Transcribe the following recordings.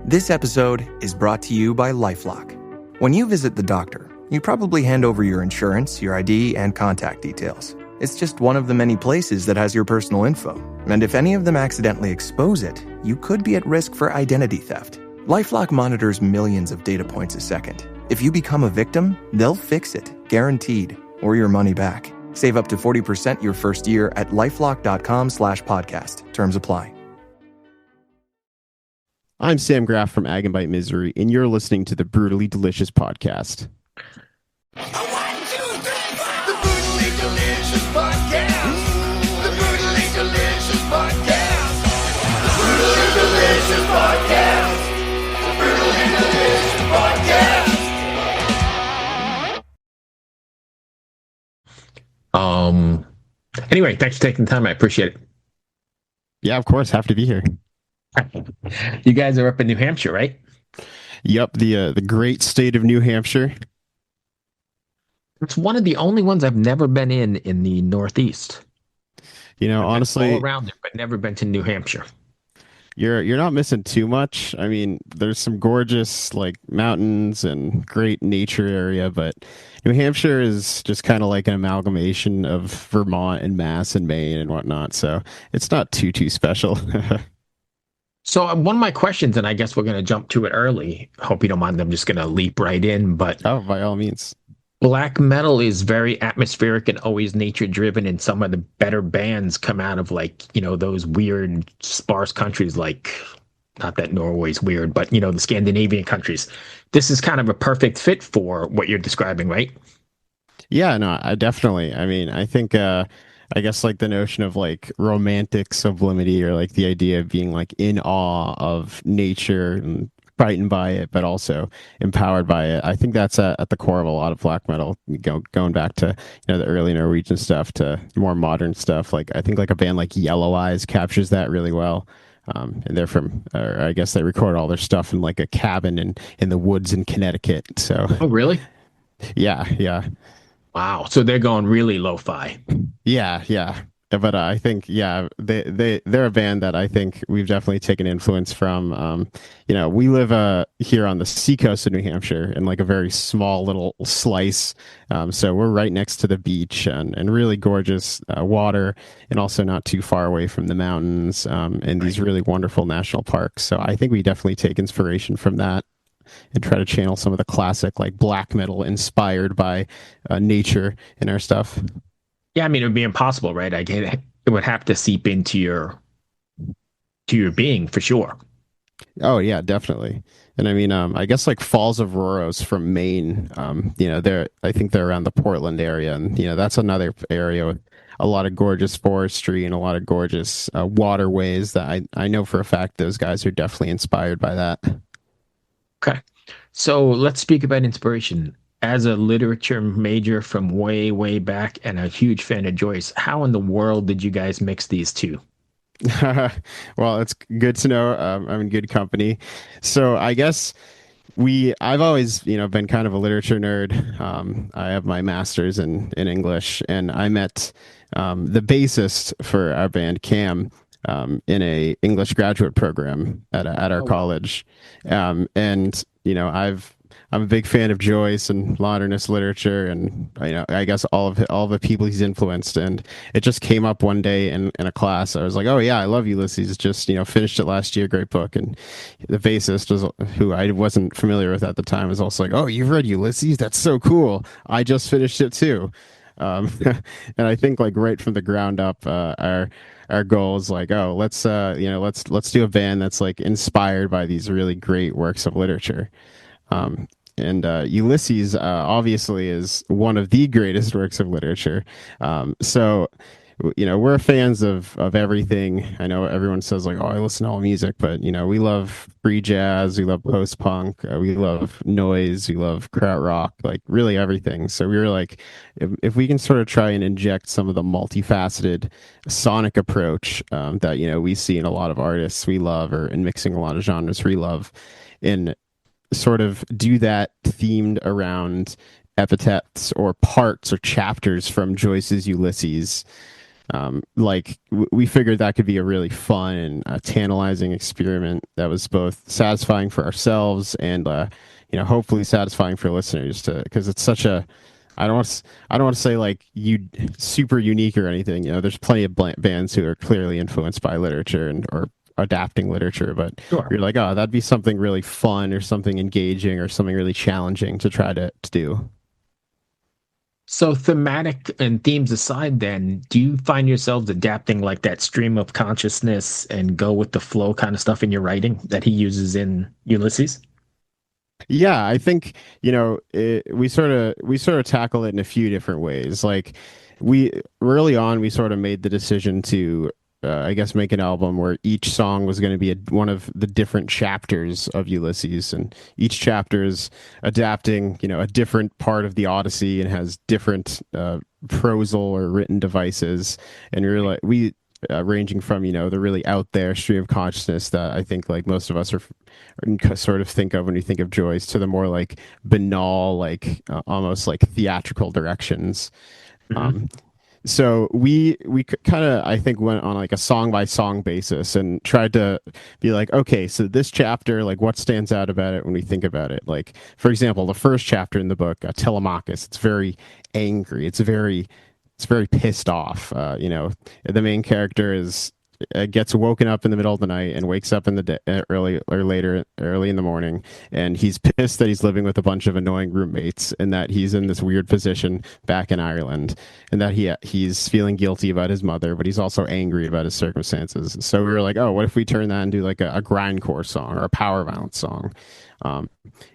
This episode is brought to you by LifeLock. When you visit the doctor, you probably hand over your insurance, your ID, and contact details. It's just one of the many places that has your personal info. And if any of them accidentally expose it, you could be at risk for identity theft. LifeLock monitors millions of data points a second. If you become a victim, they'll fix it, guaranteed, or your money back. Save up to 40% your first year at lifelock.com/podcast. Terms apply. I'm Sam Graff from Agenbite Misery, and you're listening to the Brutally Delicious podcast. The Brutally Delicious podcast. The Brutally Delicious podcast. The Brutally Delicious podcast. The Brutally Delicious podcast. Anyway, thanks for taking the time. I appreciate it. Yeah, of course. Have to be here. You guys are up in New Hampshire, right? Yep, the great state of New Hampshire. It's one of the only ones I've never been in the Northeast. You know, I've honestly, been all around it, but never been to New Hampshire. You're not missing too much. I mean, there's some gorgeous like mountains and great nature area, but New Hampshire is just kind of like an amalgamation of Vermont and Mass and Maine and whatnot. So it's not too special. So one of my questions, and I guess we're going to jump to it early. Hope you don't mind. I'm just going to leap right in. But Oh, by all means. black metal is very atmospheric and always nature driven, and some of the better bands come out of like, those weird sparse countries, like, not that Norway's weird, but the Scandinavian countries. This is kind of a perfect fit for what you're describing, right? Yeah, no, I definitely. I mean, I think I guess like the notion of like romantic sublimity, or like the idea of being like in awe of nature and frightened by it, but also empowered by it. I think that's at the core of a lot of black metal, going back to the early Norwegian stuff to more modern stuff. Like I think like a band like Yellow Eyes captures that really well. And they're from, or I guess they record all their stuff in like a cabin in the woods in Connecticut. So Oh, really? yeah. Wow. So they're going really lo-fi. Yeah. But I think, they're a band that I think we've definitely taken influence from. We live here on the seacoast of New Hampshire in like a very small little slice. So we're right next to the beach and really gorgeous water, and also not too far away from the mountains and these really wonderful national parks. So I think we definitely take inspiration from that and try to channel some of the classic like black metal inspired by nature in our stuff. Yeah, I mean, it would be impossible, right? It would have to seep into your being for sure. Oh yeah, definitely. And I mean, I guess like Falls of Roros from Maine, I think they're around the Portland area, and that's another area with a lot of gorgeous forestry and a lot of gorgeous waterways that I know for a fact those guys are definitely inspired by that. Okay. So let's speak about inspiration. As a literature major from way, way back and a huge fan of Joyce, how in the world did you guys mix these two? Well, it's good to know I'm in good company. So I guess I've always, been kind of a literature nerd. I have my master's in English, and I met the bassist for our band, Cam, in a English graduate program at our college. I'm a big fan of Joyce and modernist literature, and I guess all of the people he's influenced. And it just came up one day in a class. I was like, "Oh yeah, I love Ulysses. Just finished it last year. Great book." And the bassist who I wasn't familiar with at the time, was also like, "Oh, you've read Ulysses? That's so cool. I just finished it too." And I think like right from the ground up, our goal is like, oh, let's do a band that's like inspired by these really great works of literature. And Ulysses obviously is one of the greatest works of literature. So we're fans of everything. I know everyone says like, oh, I listen to all music, but we love free jazz, we love post punk, we love noise, we love krautrock, like really everything. So we were like, if we can sort of try and inject some of the multifaceted sonic approach that we see in a lot of artists we love, or in mixing a lot of genres we love, and sort of do that themed around epithets or parts or chapters from Joyce's Ulysses, We figured that could be a really fun and tantalizing experiment that was both satisfying for ourselves and hopefully satisfying for listeners to because it's such a I don't want to say like you super unique or anything. There's plenty of bands who are clearly influenced by literature and or adapting literature, but Sure. you're like, oh, that'd be something really fun or something engaging or something really challenging to try to do. So thematic and themes aside, then, do you find yourselves adapting like that stream of consciousness and go with the flow kind of stuff in your writing that he uses in Ulysses? Yeah, I think we sort of tackle it in a few different ways. Like we early on, we sort of made the decision to, I guess, make an album where each song was going to be one of the different chapters of Ulysses, and each chapter is adapting, a different part of the Odyssey and has different prosal or written devices. And we ranging from the really out there stream of consciousness that I think like most of us are sort of think of when you think of Joyce to the more like banal, like almost like theatrical directions. Mm-hmm. Um, so we kind of I think went on like a song by song basis and tried to be like, okay, so this chapter, like what stands out about it when we think about it? Like for example, the first chapter in the book, Telemachus, it's very angry. It's very pissed off. The main character is gets woken up in the middle of the night and wakes up in the day, early in the morning, and he's pissed that he's living with a bunch of annoying roommates and that he's in this weird position back in Ireland, and that he's feeling guilty about his mother, but he's also angry about his circumstances. So we were like, oh, what if we turn that into like a grindcore song or a power violence song? Um,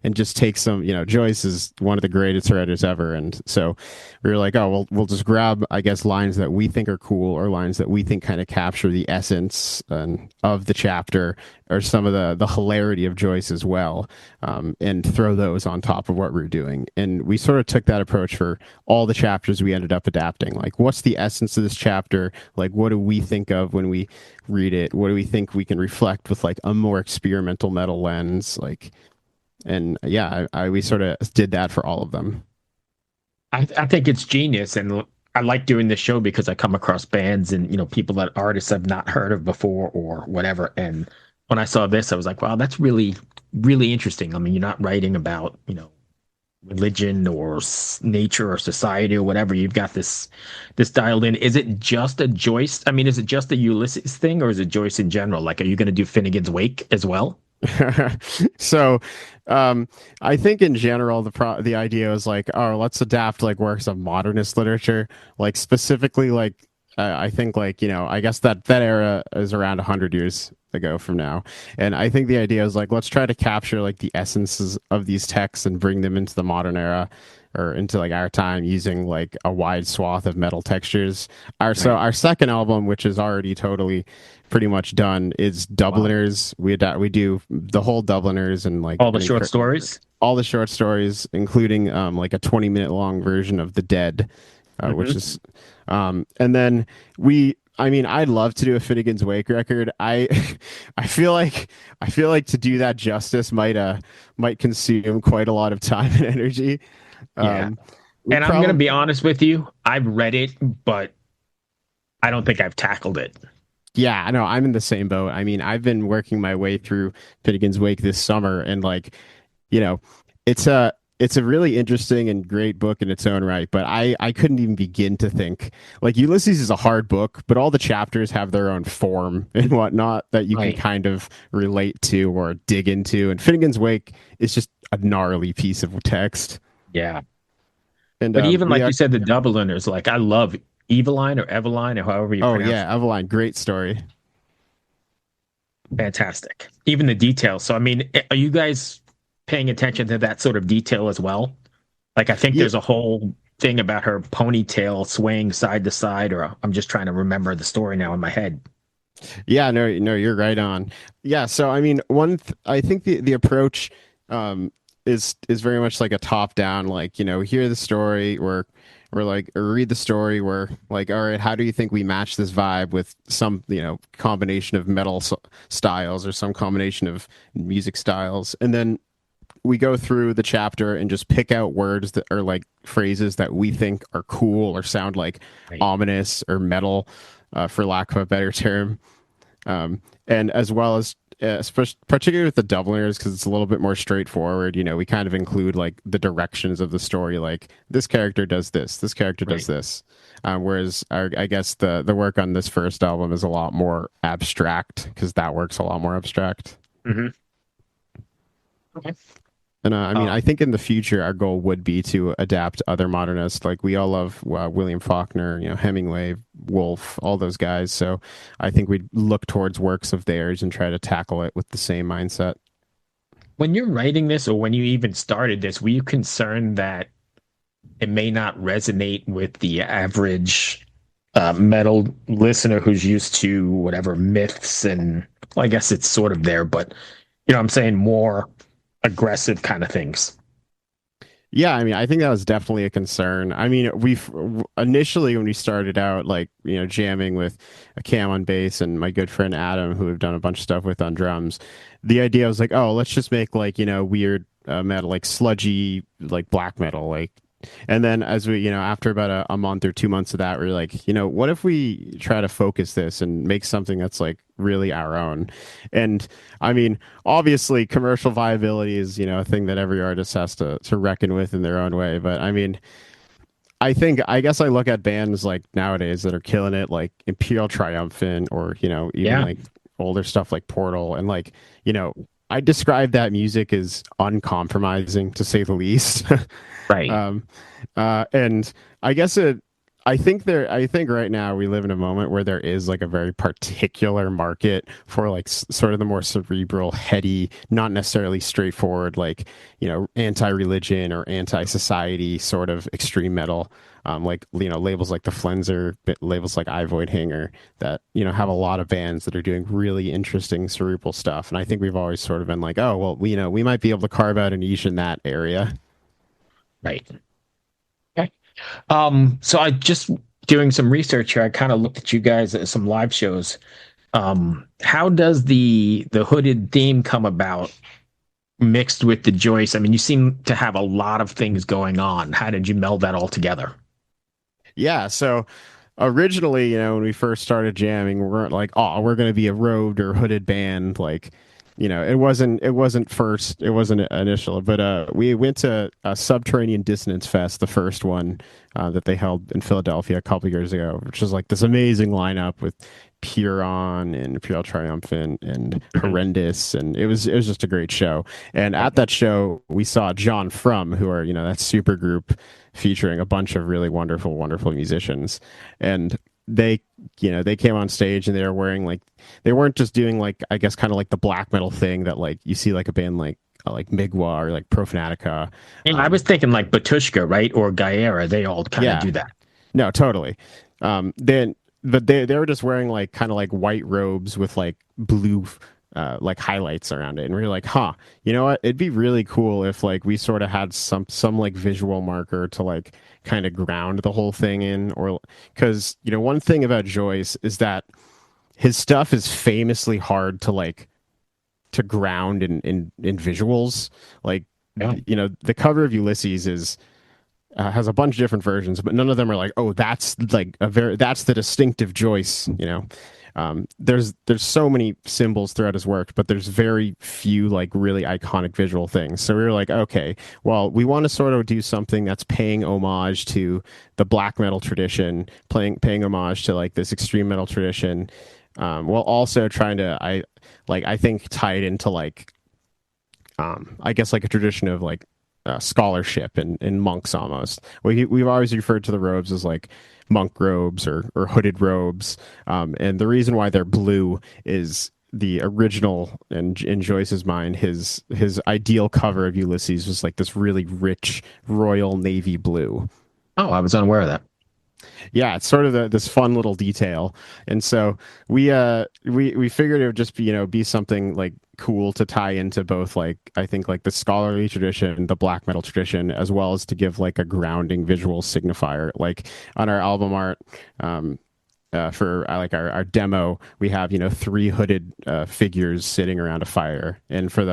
and just take some, Joyce is one of the greatest writers ever. And so we were like, oh, we'll just grab, I guess, lines that we think are cool or lines that we think kind of capture the essence of the chapter or some of the hilarity of Joyce as well, and throw those on top of what we're doing. And we sort of took that approach for all the chapters we ended up adapting. Like, what's the essence of this chapter? Like, what do we think of when we read it? What do we think we can reflect with like a more experimental metal lens? Like, and yeah, we sort of did that for all of them. I think it's genius, and I like doing this show because I come across bands and people that artists I've not heard of before or whatever. And when I saw this, I was like, wow, that's really, really interesting. I mean, you're not writing about religion or nature or society or whatever. You've got this dialed in. Is it just a Joyce? I mean, is it just a Ulysses thing, or is it Joyce in general? Like, are you going to do Finnegan's Wake as well? So I think in general the idea was like, oh, let's adapt like works of modernist literature, like specifically like I think like I guess that era is around 100 years ago from now, and I think the idea is like let's try to capture like the essences of these texts and bring them into the modern era or into like our time using like a wide swath of metal textures. So our second album, which is already totally pretty much done, is Dubliners. Wow. We do the whole Dubliners and like all the short stories, including like a 20-minute long version of The Dead, which is and then I mean, I'd love to do a Finnegan's Wake record. I feel like to do that justice might consume quite a lot of time and energy. Yeah. And I'm going to be honest with you. I've read it, but I don't think I've tackled it. Yeah, I know. I'm in the same boat. I mean, I've been working my way through Finnegan's Wake this summer, and like, it's a really interesting and great book in its own right. But I couldn't even begin to think like Ulysses is a hard book, but all the chapters have their own form and whatnot that you can kind of relate to or dig into. And Finnegan's Wake is just a gnarly piece of text. Yeah. But even like you said, the Dubliners, like I love Eveline or Eveline or however you pronounce it. Oh yeah, Eveline, great story. Fantastic. Even the details. So I mean, are you guys paying attention to that sort of detail as well? Like I think there's a whole thing about her ponytail swaying side to side, or I'm just trying to remember the story now in my head. Yeah, no, you're right on. Yeah, so I mean, I think the approach is very much like a top down, like hear the story or like or read the story. We're like, all right, how do you think we match this vibe with some combination of metal styles or some combination of music styles, and then we go through the chapter and just pick out words that are like phrases that we think are cool or sound like Right. ominous or metal, for lack of a better term. And as well as particularly with the Dubliners, because it's a little bit more straightforward. We kind of include like the directions of the story, like this character does this character does Right. this. Whereas I guess the work on this first album is a lot more abstract because that work's a lot more abstract. Hmm. Okay. And I mean, I think in the future our goal would be to adapt other modernists. Like we all love William Faulkner, Hemingway, Woolf, all those guys. So I think we'd look towards works of theirs and try to tackle it with the same mindset. When you're writing this, or when you even started this, were you concerned that it may not resonate with the average metal listener who's used to whatever myths and, well, I guess it's sort of there, but I'm saying more aggressive kind of things. Yeah, I mean, I think that was definitely a concern. I mean, we've initially when we started out, like jamming with a Cam on bass and my good friend Adam, who we've done a bunch of stuff with on drums. The idea was like, oh, let's just make like weird metal, like sludgy, like black metal, like. And then as we, after about a month or 2 months of that, we're like, what if we try to focus this and make something that's like really our own? And I mean, obviously commercial viability is, a thing that every artist has to reckon with in their own way. But I mean, I guess I look at bands like nowadays that are killing it, like Imperial Triumphant or, even Yeah. like older stuff like Portal. And like, I describe that music as uncompromising to say the least. Right. And I guess I think right now we live in a moment where there is like a very particular market for like sort of the more cerebral, heady, not necessarily straightforward, like, anti-religion or anti-society sort of extreme metal. Like, labels like the Flenser, labels like I Void Hanger that, have a lot of bands that are doing really interesting cerebral stuff. And I think we've always sort of been like, oh, well, we might be able to carve out a niche in that area. Right. Okay. So I just doing some research here. I kind of looked at you guys at some live shows. How does the hooded theme come about mixed with the Joyce? I mean, you seem to have a lot of things going on. How did you meld that all together? Yeah. So originally, when we first started jamming, we weren't like, oh, we're going to be a robed or hooded band. Like, it wasn't first, it wasn't initial, but we went to a Subterranean Dissonance Fest, the first one that they held in Philadelphia a couple years ago, which was like this amazing lineup with Puron and Imperial Triumphant and Horrendous, and it was just a great show. And at that show, we saw John Frum, who are that super group featuring a bunch of really wonderful musicians, and they came on stage and they were wearing like, they weren't just doing like, I guess kind of like the black metal thing that like you see like a band like Migwa or like Profanatica. And I was thinking like Batushka, right? Or Gaera. They all kind of do that. No, totally. But they were just wearing like kind of like white robes with like blue like highlights around it, and we were like, huh, you know what, it'd be really cool if like we sort of had some like visual marker to like kind of ground the whole thing in, or because one thing about Joyce is that his stuff is famously hard to like to ground in visuals. Like, Yeah. The cover of Ulysses is has a bunch of different versions, but none of them are like, oh, that's like that's the distinctive Joyce. There's so many symbols throughout his work, but there's very few like really iconic visual things. So we were like, okay, well, we want to sort of do something that's paying homage to the black metal tradition, paying homage to like this extreme metal tradition, while also trying to I think tie it into like I guess like a tradition of like scholarship and monks almost. We've always referred to the robes as like monk robes or hooded robes. And the reason why they're blue is the original, and in Joyce's mind, his ideal cover of Ulysses was like this really rich royal navy blue. Oh, I was unaware of that. Yeah, it's sort of this fun little detail, and so we figured it would just be something like cool to tie into both like I think like the scholarly tradition, the black metal tradition, as well as to give like a grounding visual signifier. Like on our album art, for like our demo, we have 3 hooded figures sitting around a fire, and for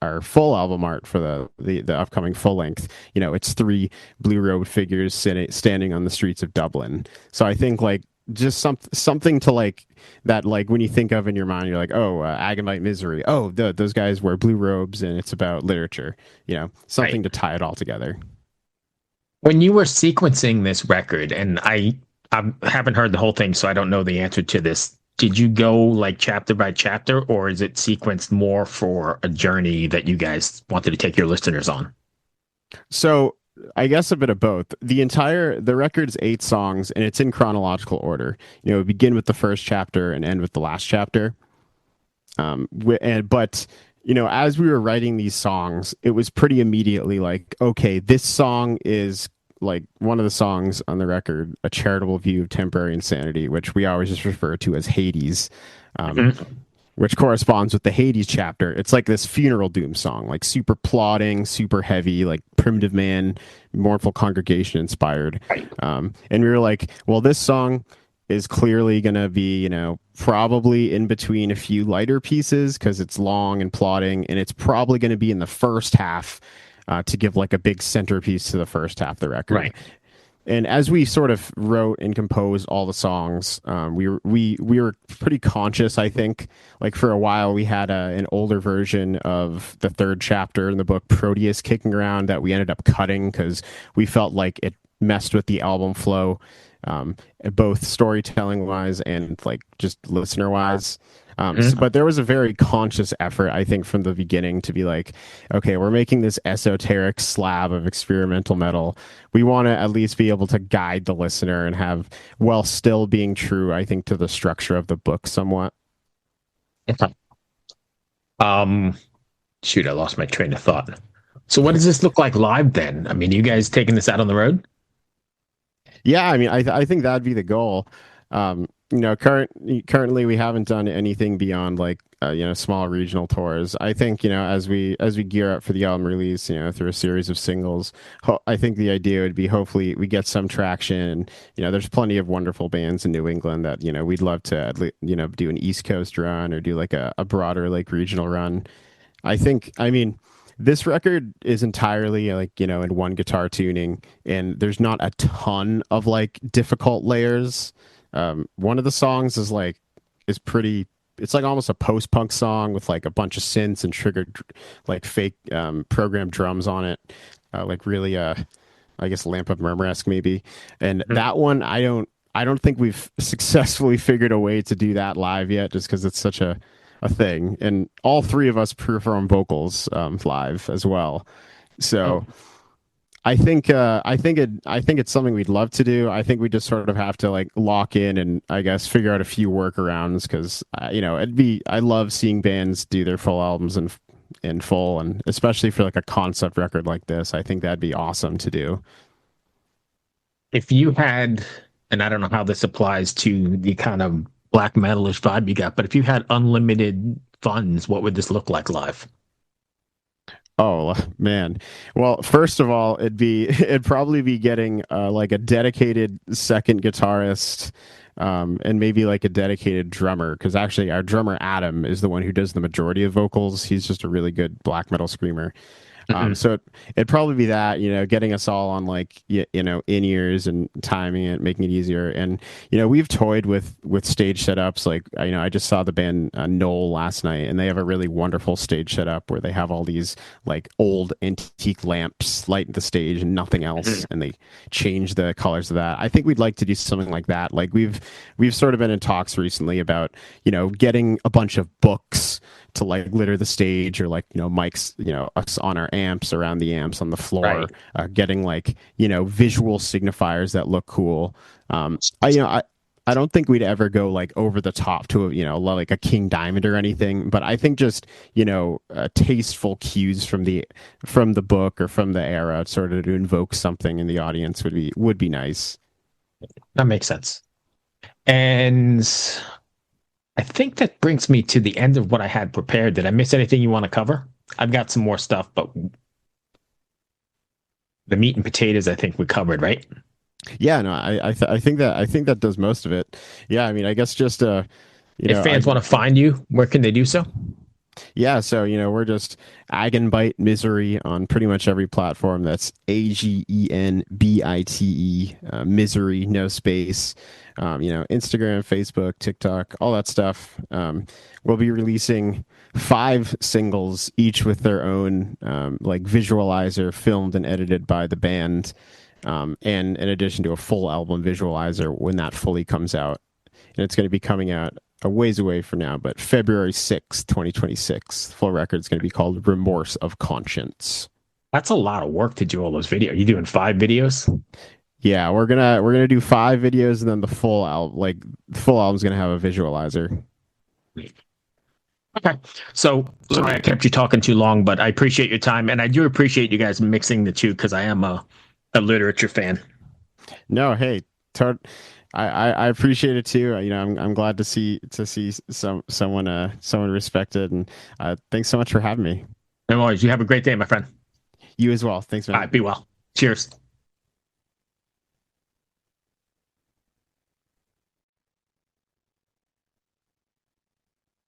our full album art for the upcoming full length, it's 3 blue robed figures standing on the streets of Dublin. So I think like just something to like that, like when you think of in your mind, you're like, oh, Agenbite Misery, oh, those guys wear blue robes and it's about literature, something to tie it all together. When you were sequencing this record, and I haven't heard the whole thing, so I don't know the answer to this. Did you go like chapter by chapter, or is it sequenced more for a journey that you guys wanted to take your listeners on? So I guess a bit of both. The record's 8 songs, and it's in chronological order. We begin with the first chapter and end with the last chapter. But as we were writing these songs, it was pretty immediately like, okay, this song is like one of the songs on the record, A Charitable View of Temporary Insanity, which we always just refer to as Hades, which corresponds with the Hades chapter. It's like this funeral doom song, like super plodding, super heavy, like Primitive Man, Mournful Congregation inspired. And we were like, well, this song is clearly going to be, probably in between a few lighter pieces because it's long and plodding, and it's probably going to be in the first half to give like a big centerpiece to the first half of the record. Right. And as we sort of wrote and composed all the songs, we were pretty conscious, I think. Like for a while, we had an older version of the 3rd chapter in the book, Proteus, kicking around that we ended up cutting because we felt like it messed with the album flow, both storytelling wise and like just listener wise. But there was a very conscious effort, I think, from the beginning to be like, okay, we're making this esoteric slab of experimental metal. We want to at least be able to guide the listener and have, while still being true, I think, to the structure of the book somewhat. Shoot, I lost my train of thought. So what does this look like live then? I mean, you guys taking this out on the road? Yeah, I mean, I think that'd be the goal. Currently we haven't done anything beyond like small regional tours. I think as we gear up for the album release, through a series of singles, I think the idea would be hopefully we get some traction. There's plenty of wonderful bands in New England that we'd love to do an East Coast run or do like a broader like regional run. I mean, this record is entirely like, in one guitar tuning, and there's not a ton of like difficult layers. One of the songs is pretty, it's like almost a post-punk song with like a bunch of synths and triggered like fake programmed drums on it. Like really, I guess Lamp of Murmur-esque maybe. And that one, I don't think we've successfully figured a way to do that live yet, just because it's such a thing. And all 3 of us perform vocals live as well. So I think it's something we'd love to do. I think we just sort of have to like lock in and I guess figure out a few workarounds because I love seeing bands do their full albums in full, and especially for like a concept record like this, I think that'd be awesome to do. If you had, and I don't know how this applies to the kind of black metalish vibe you got, but if you had unlimited funds, what would this look like live? Oh man. Well, first of all, it'd probably be getting like a dedicated second guitarist, and maybe like a dedicated drummer, because actually our drummer Adam is the one who does the majority of vocals. He's just a really good black metal screamer. So it'd probably be that, getting us all on like, in-ears and timing it, making it easier. And, we've toyed with stage setups. Like, I just saw the band Knoll last night, and they have a really wonderful stage setup where they have all these like old antique lamps light the stage and nothing else. And they change the colors of that. I think we'd like to do something like that. Like we've sort of been in talks recently about, getting a bunch of books to like litter the stage, or like mics, us on our amps, around the amps on the floor, right. Getting like visual signifiers that look cool. I don't think we'd ever go like over the top to like a King Diamond or anything, but I think just tasteful cues from the book or from the era, sort of to invoke something in the audience would be nice. That makes sense. And I think that brings me to the end of what I had prepared. Did I miss anything you want to cover? I've got some more stuff, but the meat and potatoes I think we covered, right? Yeah, no, I think that does most of it. Yeah, I mean, I guess just If fans want to find you, where can they do so? yeah, so we're just Agenbite Misery on pretty much every platform. That's Agenbite, Misery, no space. Instagram, Facebook, TikTok, all that stuff. We'll be releasing 5 singles, each with their own like visualizer, filmed and edited by the band, and in addition to a full album visualizer when that fully comes out. And it's going to be coming out a ways away from now, but February 6th, 2026. The full record is going to be called Remorse of Conscience. That's a lot of work to do all those videos. You doing 5 videos? Yeah, we're gonna do 5 videos, and then the full album's gonna have a visualizer. Okay. So sorry I kept you talking too long, but I appreciate your time, and I do appreciate you guys mixing the two because I am a literature fan. No, hey, I appreciate it too. I'm glad to see someone respected, and thanks so much for having me. No worries. You have a great day, my friend. You as well. Thanks, man. All right. Be well. Cheers.